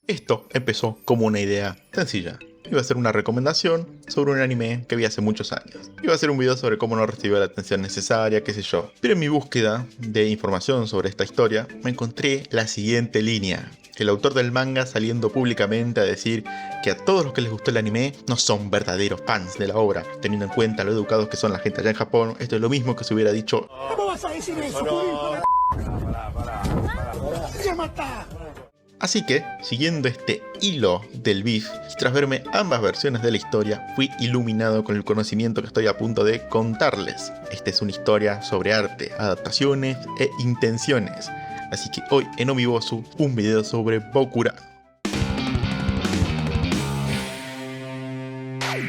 Esto empezó como una idea sencilla. Iba a ser una recomendación sobre un anime que vi hace muchos años. Iba a ser un video sobre cómo no recibió la atención necesaria, qué sé yo. Pero en mi búsqueda de información sobre esta historia, me encontré la siguiente línea. El autor del manga saliendo públicamente a decir que a todos los que les gustó el anime no son verdaderos fans de la obra. Teniendo en cuenta lo educados que son la gente allá en Japón, esto es lo mismo que se hubiera dicho: ¿Cómo vas a decir eso? Así que, siguiendo este hilo del beef, y tras verme ambas versiones de la historia, fui iluminado con el conocimiento que estoy a punto de contarles. Esta es una historia sobre arte, adaptaciones e intenciones. Así que hoy en Omibosu, un video sobre Bokurano.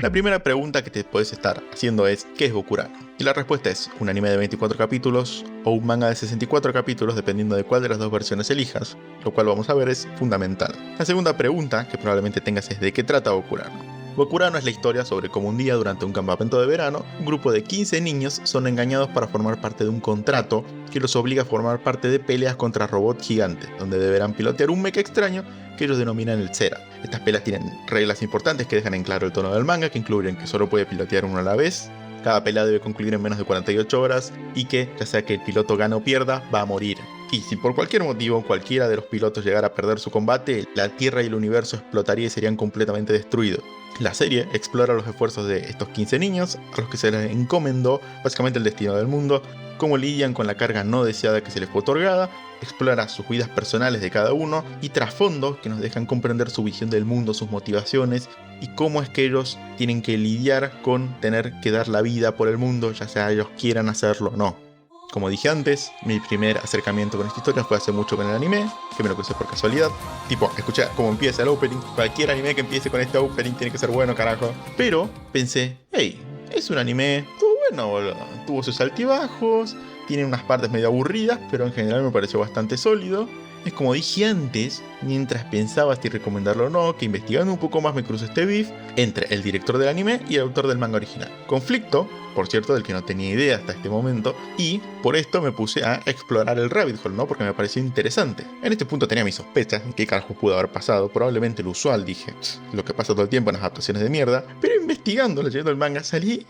La primera pregunta que te puedes estar haciendo es: ¿qué es Bokurano? Y la respuesta es un anime de 24 capítulos o un manga de 64 capítulos dependiendo de cuál de las dos versiones elijas, lo cual vamos a ver es fundamental. La segunda pregunta que probablemente tengas es: ¿de qué trata Bokurano? Bokurano es la historia sobre cómo un día durante un campamento de verano, un grupo de 15 niños son engañados para formar parte de un contrato que los obliga a formar parte de peleas contra robots gigantes, donde deberán pilotear un mecha extraño que ellos denominan el Zera. Estas peleas tienen reglas importantes que dejan en claro el tono del manga, que incluyen que solo puede pilotear uno a la vez, cada pelea debe concluir en menos de 48 horas y que, ya sea que el piloto gane o pierda, va a morir. Y si por cualquier motivo cualquiera de los pilotos llegara a perder su combate, la Tierra y el universo explotaría y serían completamente destruidos. La serie explora los esfuerzos de estos 15 niños, a los que se les encomendó básicamente el destino del mundo, cómo lidian con la carga no deseada que se les fue otorgada, explora sus vidas personales de cada uno y trasfondos que nos dejan comprender su visión del mundo, sus motivaciones y cómo es que ellos tienen que lidiar con tener que dar la vida por el mundo, ya sea ellos quieran hacerlo o no. Como dije antes, mi primer acercamiento con esta historia fue hace mucho con el anime, que me lo crucé por casualidad. Tipo, escuché cómo empieza el opening. Cualquier anime que empiece con este opening tiene que ser bueno, carajo. Pero pensé: hey, es un anime, estuvo bueno, boludo. Tuvo sus altibajos, tiene unas partes medio aburridas, pero en general me pareció bastante sólido. Es como dije antes, mientras pensaba si recomendarlo o no, que investigando un poco más me cruzó este beef entre el director del anime y el autor del manga original. Conflicto, por cierto, del que no tenía idea hasta este momento, y por esto me puse a explorar el rabbit hole, ¿no? Porque me pareció interesante. En este punto tenía mis sospechas de qué carajo pudo haber pasado, probablemente lo usual, dije, lo que pasa todo el tiempo en las adaptaciones de mierda, pero investigando, leyendo el manga, salí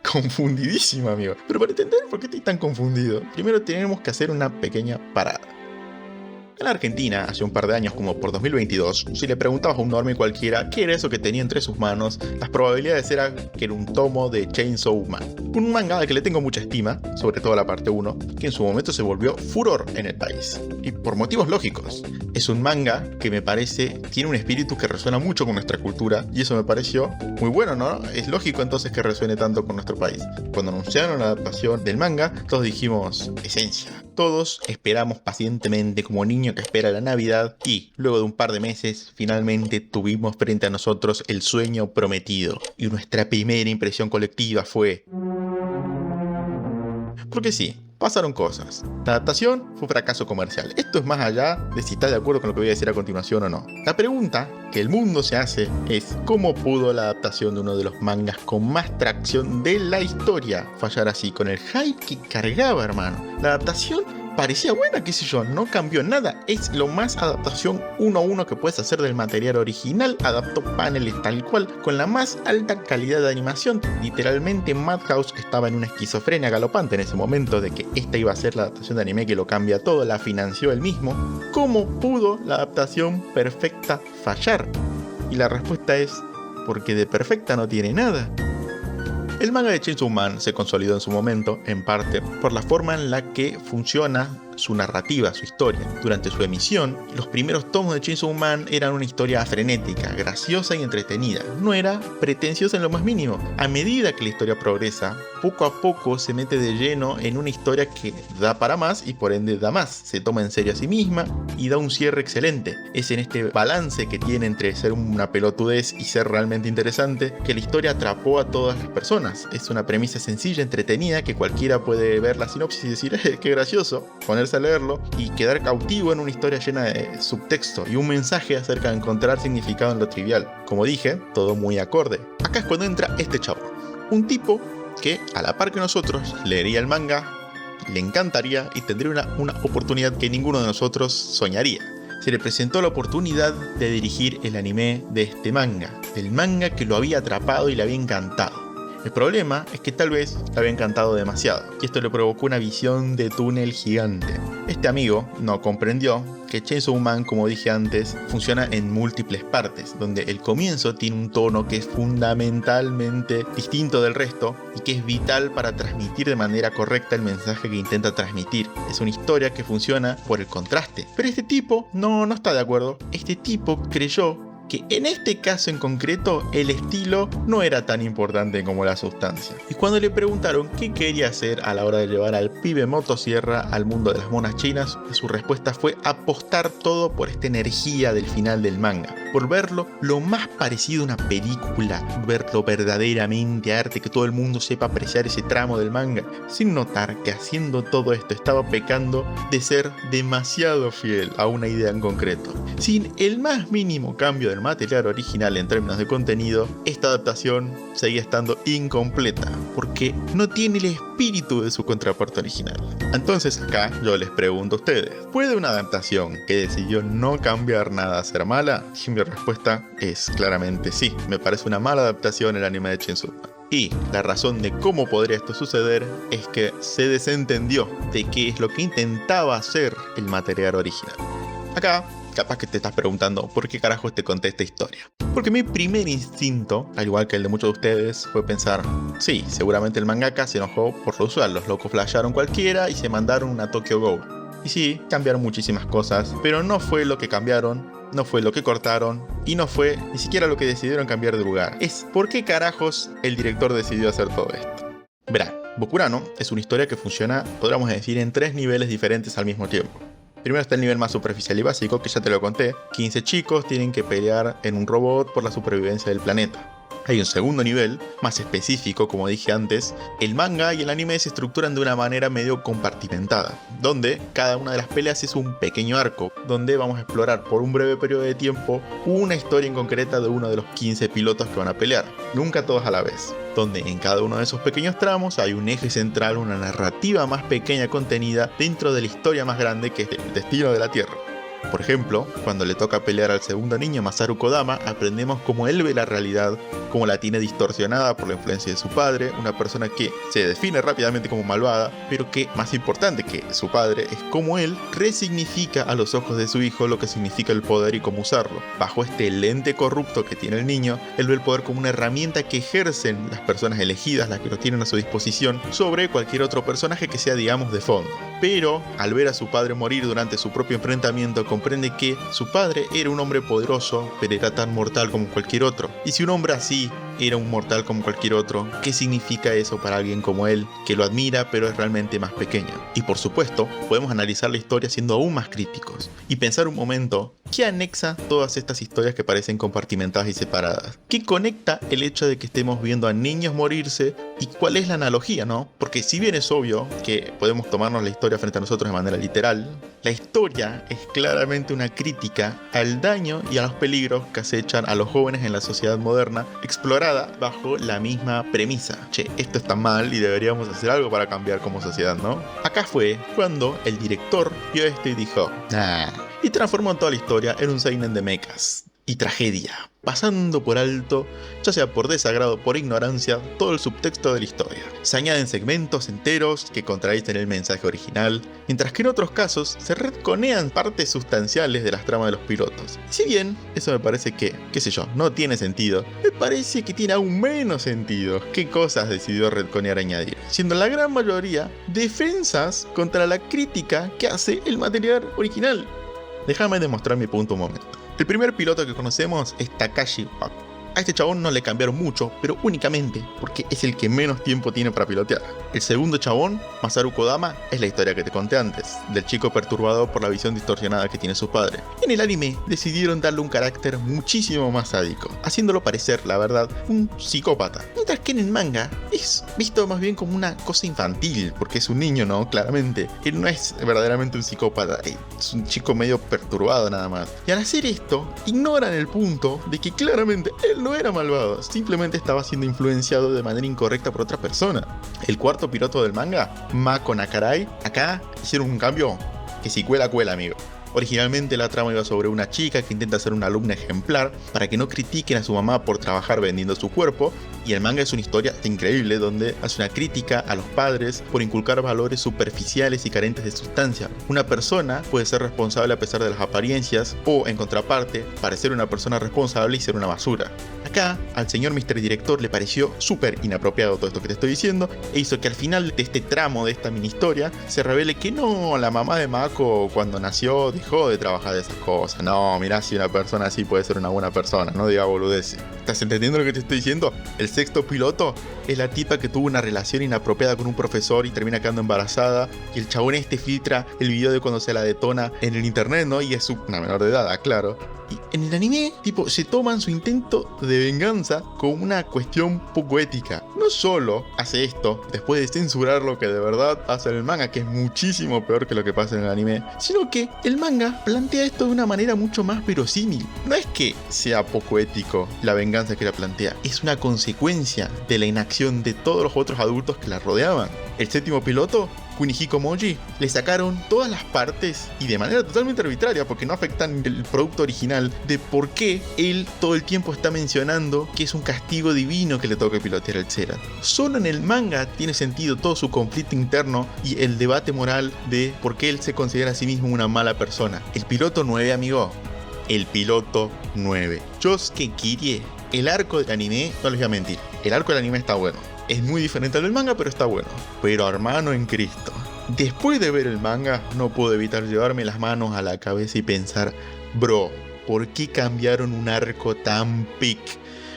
confundidísimo, amigo. Pero para entender por qué estoy tan confundido, primero tenemos que hacer una pequeña parada. En la Argentina, hace un par de años, como por 2022, si le preguntabas a un normie cualquiera qué era eso que tenía entre sus manos, las probabilidades eran que era un tomo de Chainsaw Man. Un manga al que le tengo mucha estima, sobre todo la parte 1, que en su momento se volvió furor en el país. Y por motivos lógicos. Es un manga que me parece tiene un espíritu que resuena mucho con nuestra cultura, y eso me pareció muy bueno, ¿no? Es lógico entonces que resuene tanto con nuestro país. Cuando anunciaron la adaptación del manga, todos dijimos: esencia. Todos esperamos pacientemente como niño que espera la Navidad y, luego de un par de meses, finalmente tuvimos frente a nosotros el sueño prometido. Y nuestra primera impresión colectiva fue... Porque sí, pasaron cosas. La adaptación fue un fracaso comercial. Esto es más allá de si estás de acuerdo con lo que voy a decir a continuación o no. La pregunta que el mundo se hace es: ¿cómo pudo la adaptación de uno de los mangas con más tracción de la historia fallar así, con el hype que cargaba, hermano? La adaptación parecía buena, qué sé yo, no cambió nada. Es lo más adaptación 1:1 que puedes hacer del material original. Adaptó paneles tal cual, con la más alta calidad de animación. Literalmente Madhouse estaba en una esquizofrenia galopante en ese momento de que esta iba a ser la adaptación de anime que lo cambia todo, la financió él mismo. ¿Cómo pudo la adaptación perfecta fallar? Y la respuesta es: porque de perfecta no tiene nada. El manga de Chainsaw Man se consolidó en su momento, en parte, por la forma en la que funciona su narrativa, su historia. Durante su emisión, los primeros tomos de Chainsaw Man eran una historia frenética, graciosa y entretenida. No era pretenciosa en lo más mínimo. A medida que la historia progresa, poco a poco se mete de lleno en una historia que da para más y por ende da más. Se toma en serio a sí misma y da un cierre excelente. Es en este balance que tiene entre ser una pelotudez y ser realmente interesante que la historia atrapó a todas las personas. Es una premisa sencilla, entretenida, que cualquiera puede ver la sinopsis y decir: qué gracioso, ponerse a leerlo y quedar cautivo en una historia llena de subtexto y un mensaje acerca de encontrar significado en lo trivial. Como dije, todo muy acorde. Acá es cuando entra este chavo, un tipo que, a la par que nosotros, leería el manga, le encantaría y tendría una oportunidad que ninguno de nosotros soñaría. se le presentó la oportunidad de dirigir el anime de este manga, del manga que lo había atrapado y le había encantado. El problema es que tal vez le había encantado demasiado, y esto le provocó una visión de túnel gigante. Este amigo no comprendió que Chainsaw Man, como dije antes, funciona en múltiples partes, donde el comienzo tiene un tono que es fundamentalmente distinto del resto y que es vital para transmitir de manera correcta el mensaje que intenta transmitir. Es una historia que funciona por el contraste. Pero este tipo no está de acuerdo. Este tipo creyó que en este caso en concreto el estilo no era tan importante como la sustancia. Y cuando le preguntaron qué quería hacer a la hora de llevar al pibe motosierra al mundo de las monas chinas, su respuesta fue apostar todo por esta energía del final del manga, por verlo lo más parecido a una película, verlo verdaderamente arte, que todo el mundo sepa apreciar ese tramo del manga, sin notar que haciendo todo esto estaba pecando de ser demasiado fiel a una idea en concreto. Sin el más mínimo cambio del material original en términos de contenido, esta adaptación seguía estando incompleta, porque no tiene el espíritu de su contraparte original. Entonces acá yo les pregunto a ustedes, ¿puede una adaptación que decidió no cambiar nada ser mala? Y mi respuesta es claramente sí. Me parece una mala adaptación el anime de Chainsaw Man. Y la razón de cómo podría esto suceder es que se desentendió de qué es lo que intentaba hacer el material original. Acá capaz que te estás preguntando por qué carajos te conté esta historia. Porque mi primer instinto, al igual que el de muchos de ustedes, fue pensar, sí, seguramente el mangaka se enojó por lo usual, los locos flasharon cualquiera y se mandaron una Tokyo Ghoul. Y sí, cambiaron muchísimas cosas, pero no fue lo que cambiaron, no fue lo que cortaron y no fue ni siquiera lo que decidieron cambiar de lugar. Es por qué carajos el director decidió hacer todo esto. Verán, Bokurano es una historia que funciona, podríamos decir, en 3 niveles diferentes al mismo tiempo. Primero está el nivel más superficial y básico, que ya te lo conté. 15 chicos tienen que pelear en un robot por la supervivencia del planeta. Hay un segundo nivel, más específico, como dije antes. El manga y el anime se estructuran de una manera medio compartimentada, donde cada una de las peleas es un pequeño arco, donde vamos a explorar por un breve periodo de tiempo una historia en concreta de uno de los 15 pilotos que van a pelear, nunca todos a la vez, donde en cada uno de esos pequeños tramos hay un eje central, una narrativa más pequeña contenida dentro de la historia más grande que es el destino de la Tierra. Por ejemplo, cuando le toca pelear al segundo niño, Masaru Kodama, aprendemos cómo él ve la realidad, cómo la tiene distorsionada por la influencia de su padre, una persona que se define rápidamente como malvada, pero que, más importante que su padre, es cómo él resignifica a los ojos de su hijo lo que significa el poder y cómo usarlo. Bajo este lente corrupto que tiene el niño, él ve el poder como una herramienta que ejercen las personas elegidas, las que lo tienen a su disposición, sobre cualquier otro personaje que sea, digamos, de fondo. Pero, al ver a su padre morir durante su propio enfrentamiento, comprende que su padre era un hombre poderoso, pero era tan mortal como cualquier otro. Y si un hombre así era un mortal como cualquier otro, ¿qué significa eso para alguien como él, que lo admira pero es realmente más pequeño? Y por supuesto, podemos analizar la historia siendo aún más críticos y pensar un momento, ¿qué anexa todas estas historias que parecen compartimentadas y separadas? ¿Qué conecta el hecho de que estemos viendo a niños morirse? ¿Y cuál es la analogía, no? Porque si bien es obvio que podemos tomarnos la historia frente a nosotros de manera literal, la historia es claramente una crítica al daño y a los peligros que acechan a los jóvenes en la sociedad moderna, explorada bajo la misma premisa. Che, esto está mal y deberíamos hacer algo para cambiar como sociedad, ¿no? Acá fue cuando el director vio esto y dijo, nah, y transformó toda la historia en un seinen de mechas y tragedia, pasando por alto, ya sea por desagrado o por ignorancia, todo el subtexto de la historia. Se añaden segmentos enteros que contradicen el mensaje original, mientras que en otros casos se retconean partes sustanciales de las tramas de los pilotos. Y si bien eso me parece que, qué sé yo, no tiene sentido, me parece que tiene aún menos sentido qué cosas decidió retconear añadir, siendo la gran mayoría defensas contra la crítica que hace el material original. Déjame demostrar mi punto un momento. El primer piloto que conocemos es Takashi Wako. A este chabón no le cambiaron mucho, pero únicamente porque es el que menos tiempo tiene para pilotear. El segundo chabón, Masaru Kodama, es la historia que te conté antes, del chico perturbado por la visión distorsionada que tiene su padre. En el anime decidieron darle un carácter muchísimo más sádico, haciéndolo parecer, la verdad, un psicópata. Mientras que en el manga es visto más bien como una cosa infantil, porque es un niño, ¿no? Claramente. Él no es verdaderamente un psicópata, es un chico medio perturbado nada más. Y al hacer esto, ignoran el punto de que claramente él no era malvado, simplemente estaba siendo influenciado de manera incorrecta por otra persona. El cuarto piloto del manga, Mako Nakarai, acá hicieron un cambio que si cuela, amigo. Originalmente la trama iba sobre una chica que intenta ser una alumna ejemplar para que no critiquen a su mamá por trabajar vendiendo su cuerpo, y el manga es una historia increíble donde hace una crítica a los padres por inculcar valores superficiales y carentes de sustancia. Una persona puede ser responsable a pesar de las apariencias, o en contraparte, parecer una persona responsable y ser una basura. Acá, al señor Mr. Director le pareció súper inapropiado todo esto que te estoy diciendo, e hizo que al final de este tramo de esta mini historia se revele que no, la mamá de Mako cuando nació dejó de trabajar de esas cosas. No, mirá, si una persona así puede ser una buena persona, no diga boludeces. ¿Estás entendiendo lo que te estoy diciendo? El sexto piloto es la tipa que tuvo una relación inapropiada con un profesor y termina quedando embarazada, y el chabón este filtra el video de cuando se la detona en el internet, ¿no? Y es una menor de edad, claro. Y en el anime, tipo, se toman su intento de venganza como una cuestión poco ética. No solo hace esto después de censurar lo que de verdad hace en el manga, que es muchísimo peor que lo que pasa en el anime, sino que el manga plantea esto de una manera mucho más verosímil. No es que sea poco ético la venganza que la plantea, es una consecuencia de la inacción de todos los otros adultos que la rodeaban. El séptimo piloto, Kunihiko Moji, le sacaron todas las partes, y de manera totalmente arbitraria porque no afectan el producto original, de por qué él todo el tiempo está mencionando que es un castigo divino que le toca pilotear el Zerat. Solo en el manga tiene sentido todo su conflicto interno y el debate moral de por qué él se considera a sí mismo una mala persona. El piloto 9, amigo. El piloto 9. Yosuke Kirie. El arco del anime, no les voy a mentir, el arco del anime está bueno. Es muy diferente al del manga, pero está bueno. Pero hermano en Cristo, después de ver el manga, no puedo evitar llevarme las manos a la cabeza y pensar, bro, ¿por qué cambiaron un arco tan pic?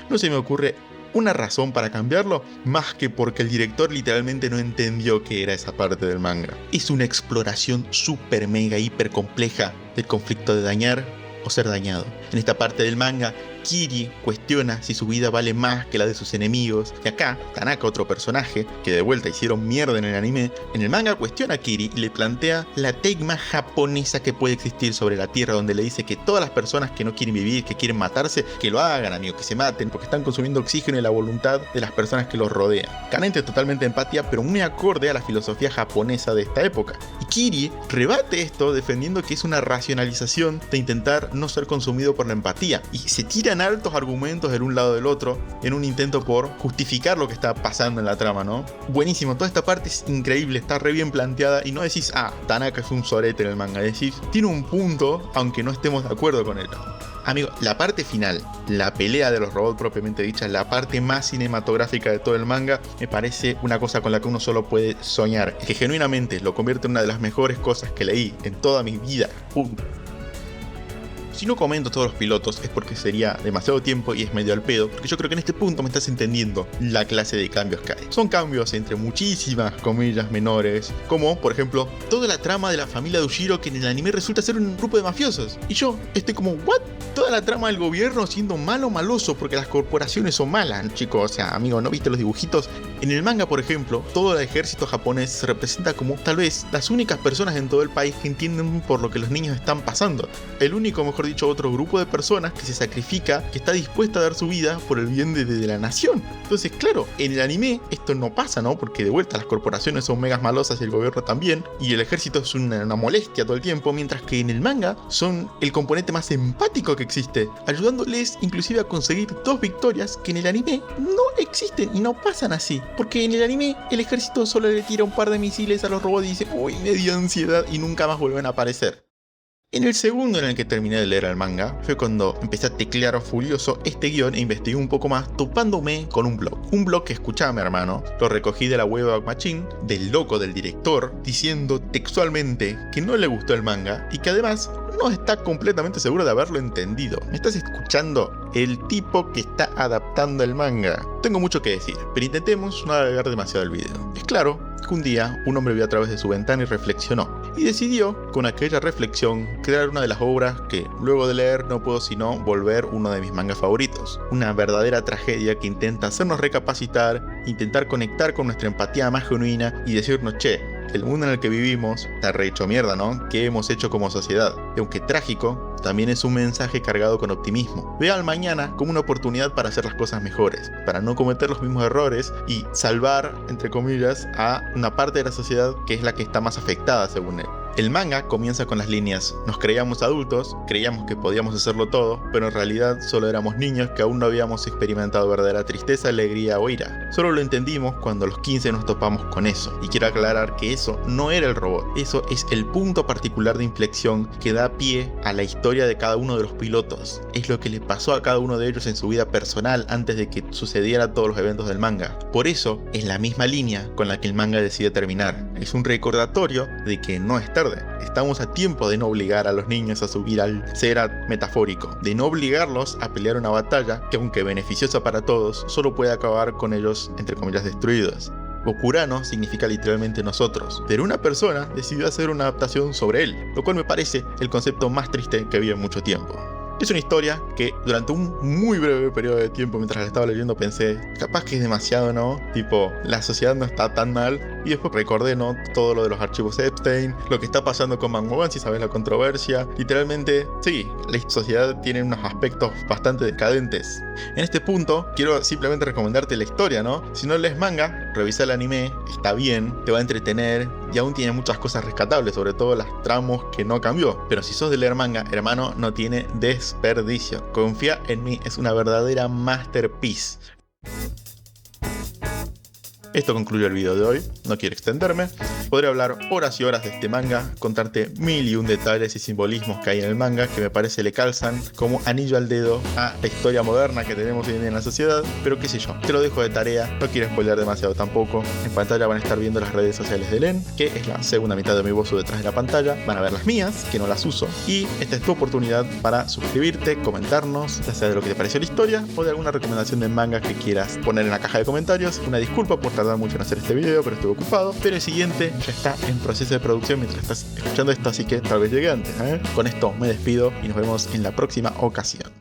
No se me ocurre una razón para cambiarlo, más que porque el director literalmente no entendió qué era esa parte del manga. Es una exploración súper mega hiper compleja del conflicto de dañar o ser dañado. En esta parte del manga, Kirie cuestiona si su vida vale más que la de sus enemigos, y acá, Tanaka, otro personaje que de vuelta hicieron mierda en el anime, en el manga cuestiona a Kirie y le plantea la tegma japonesa que puede existir sobre la tierra, donde le dice que todas las personas que no quieren vivir, que quieren matarse, que lo hagan, amigo, que se maten, porque están consumiendo oxígeno y la voluntad de las personas que los rodean. Carente totalmente de empatía, pero muy acorde a la filosofía japonesa de esta época. Y Kirie rebate esto defendiendo que es una racionalización de intentar no ser consumido por la empatía, y se tiran altos argumentos de un lado del otro en un intento por justificar lo que está pasando en la trama, ¿no? Buenísimo, toda esta parte es increíble, está re bien planteada, y no decís, ah, Tanaka es un sorete en el manga, decís, tiene un punto, aunque no estemos de acuerdo con él. Amigo, la parte final, la pelea de los robots propiamente dicha, la parte más cinematográfica de todo el manga, me parece una cosa con la que uno solo puede soñar, que genuinamente lo convierte en una de las mejores cosas que leí en toda mi vida. Si no comento todos los pilotos es porque sería demasiado tiempo y es medio al pedo, porque yo creo que en este punto me estás entendiendo la clase de cambios que hay. Son cambios entre muchísimas comillas menores, como por ejemplo toda la trama de la familia de Ujiro, que en el anime resulta ser un grupo de mafiosos, y yo estoy como, ¿what? Toda la trama del gobierno siendo malo maloso porque las corporaciones son malas, chicos, o sea, amigo, ¿no viste los dibujitos? En el manga, por ejemplo, todo el ejército japonés se representa como tal vez las únicas personas en todo el país que entienden por lo que los niños están pasando. El único, mejor dicho, otro grupo de personas que se sacrifica, que está dispuesta a dar su vida por el bien de la nación. Entonces, claro, en el anime esto no pasa, ¿no? Porque de vuelta las corporaciones son megas malosas y el gobierno también, y el ejército es una molestia todo el tiempo, mientras que en el manga son el componente más empático que existe, ayudándoles inclusive a conseguir 2 victorias que en el anime no existen y no pasan así. Porque en el anime el ejército solo le tira un par de misiles a los robots y dice, uy, me dio ansiedad, y nunca más vuelven a aparecer. En el segundo en el que terminé de leer el manga fue cuando empecé a teclear furioso este guión e investigué un poco más, topándome con un blog. Un blog que, escuchame hermano, lo recogí de la Webback Machine, del loco del director, diciendo textualmente que no le gustó el manga y que además no está completamente seguro de haberlo entendido. ¿Me estás escuchando? El tipo que está adaptando el manga. Tengo mucho que decir, pero intentemos no alargar demasiado el video. Es claro que un día un hombre vio a través de su ventana y reflexionó, y decidió, con aquella reflexión, crear una de las obras que, luego de leer, no puedo sino volver uno de mis mangas favoritos. Una verdadera tragedia que intenta hacernos recapacitar, intentar conectar con nuestra empatía más genuina y decirnos, che, el mundo en el que vivimos está re hecho mierda, ¿no? ¿Qué hemos hecho como sociedad? Y aunque trágico, también es un mensaje cargado con optimismo. Ve al mañana como una oportunidad para hacer las cosas mejores, para no cometer los mismos errores y salvar, entre comillas, a una parte de la sociedad que es la que está más afectada según él. El manga comienza con las líneas: nos creíamos adultos, creíamos que podíamos hacerlo todo, pero en realidad solo éramos niños que aún no habíamos experimentado verdadera tristeza, alegría o ira. Solo lo entendimos cuando a los 15 nos topamos con eso. Y quiero aclarar que eso no era el robot, eso es el punto particular de inflexión que da pie a la historia de cada uno de los pilotos. Es lo que le pasó a cada uno de ellos en su vida personal antes de que sucedieran todos los eventos del manga. Por eso es la misma línea con la que el manga decide terminar. Es un recordatorio de que no es tarde. Estamos a tiempo de no obligar a los niños a subir al Zerat metafórico, de no obligarlos a pelear una batalla que, aunque beneficiosa para todos, solo puede acabar con ellos, entre comillas, destruidos. Bokurano significa literalmente nosotros, pero una persona decidió hacer una adaptación sobre él, lo cual me parece el concepto más triste que vi en mucho tiempo. Es una historia que durante un muy breve periodo de tiempo mientras la estaba leyendo pensé, capaz que es demasiado, ¿no? Tipo, la sociedad no está tan mal. Y después recordé, ¿no? Todo lo de los archivos Epstein, lo que está pasando con Mangoban, si sabes la controversia. Literalmente, sí, la sociedad tiene unos aspectos bastante decadentes. En este punto, quiero simplemente recomendarte la historia, ¿no? Si no lees manga, revisa el anime, está bien, te va a entretener y aún tiene muchas cosas rescatables, sobre todo las tramos que no cambió. Pero si sos de leer manga, hermano, no tiene desperdicio. Confía en mí, es una verdadera masterpiece. Esto concluye el video de hoy, no quiero extenderme. Podría hablar horas y horas de este manga, contarte 1001 detalles y simbolismos que hay en el manga que me parece le calzan como anillo al dedo a la historia moderna que tenemos hoy en día en la sociedad, pero qué sé yo, te lo dejo de tarea, no quiero spoilear demasiado tampoco. En pantalla van a estar viendo las redes sociales de Len, que es la segunda mitad de mi voz detrás de la pantalla, van a ver las mías, que no las uso, y esta es tu oportunidad para suscribirte, comentarnos, ya sea de lo que te pareció la historia o de alguna recomendación de manga que quieras poner en la caja de comentarios. Una disculpa por tardar mucho en hacer este video, pero estuve ocupado, pero el siguiente ya está en proceso de producción mientras estás escuchando esto, así que tal vez llegue antes, ¿eh? Con esto me despido y nos vemos en la próxima ocasión.